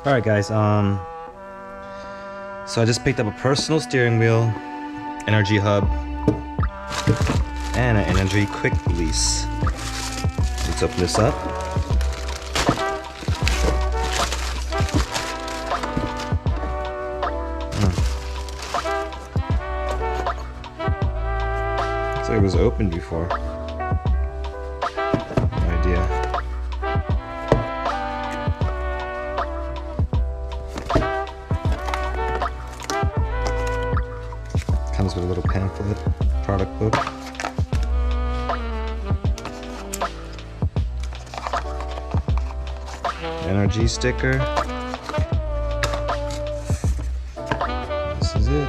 Alright guys, so I just picked up a personal steering wheel, energy hub, and an energy quick release. Let's open this up. Looks like it was opened before. No idea. Comes with a little pamphlet, product book. Energy sticker. This is it.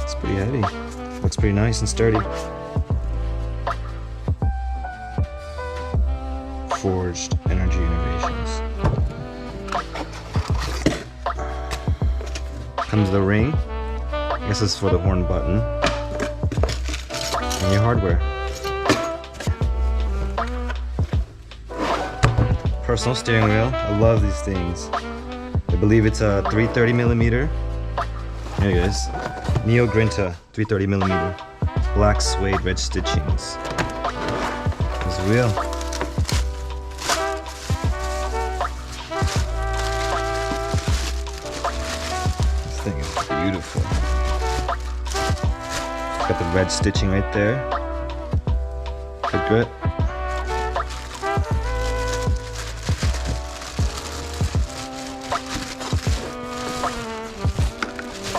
It's pretty heavy. Looks pretty nice and sturdy. Forged Energy Innovations. Comes the ring. I guess this is for the horn button. And your hardware. Personal steering wheel. I love these things. I believe it's a 330mm. Here it is. Neo Grinta 330mm. Black suede red stitchings. There's the wheel. This thing is beautiful. Got the red stitching right there. Good grip.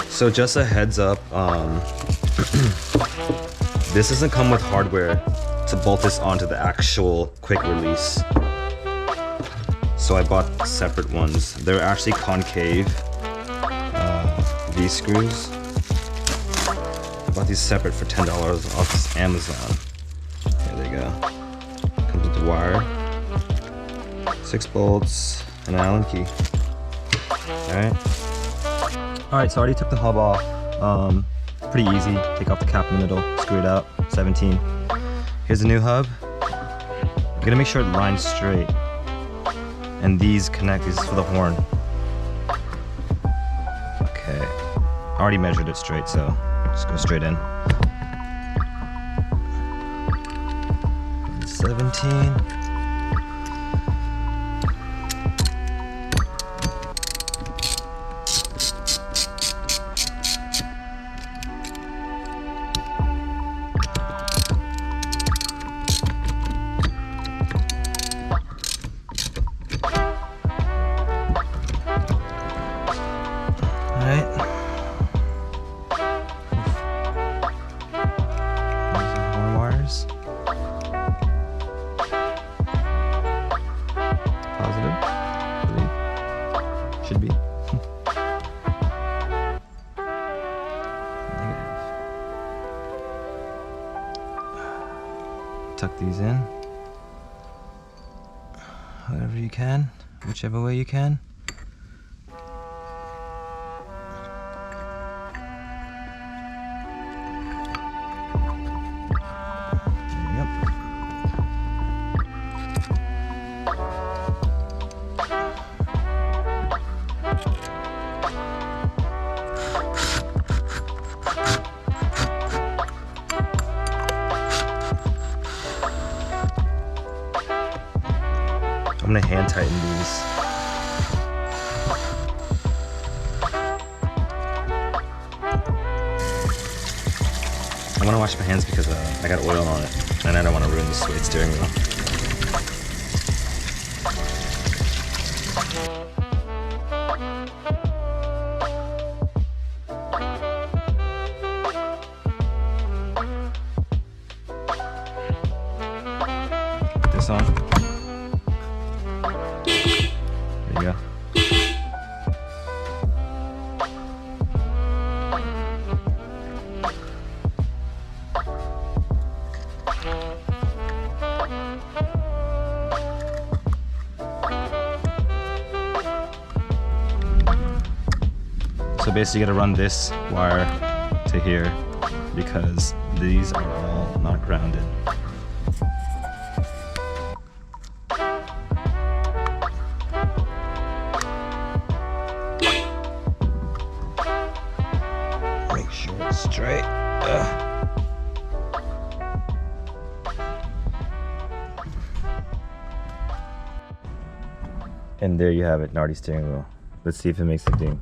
So just a heads up, this doesn't come with hardware to bolt this onto the actual quick release. So I bought separate ones. They're actually concave V-screws. I bought these separate for $10 off Amazon. Here they go. Comes with the wire, 6 bolts, and an Allen key. Alright. Alright, so I already took the hub off. Pretty easy. Take off the cap in the middle, screw it out, 17. Here's the new hub. I'm gonna make sure it lines straight. And these connect, this is for the horn. Okay. I already measured it straight, so just go straight in. 17. Positive, believe, should be. Negative. Tuck these in, however you can, whichever way you can. I'm gonna hand tighten these. I wanna wash my hands because I got oil on it, and I don't wanna ruin the suede steering wheel. Put this on. There you go. So basically you gotta run this wire to here because these are all not grounded. Straight. And there you have it, Nardi steering wheel. Let's see if it makes a ding.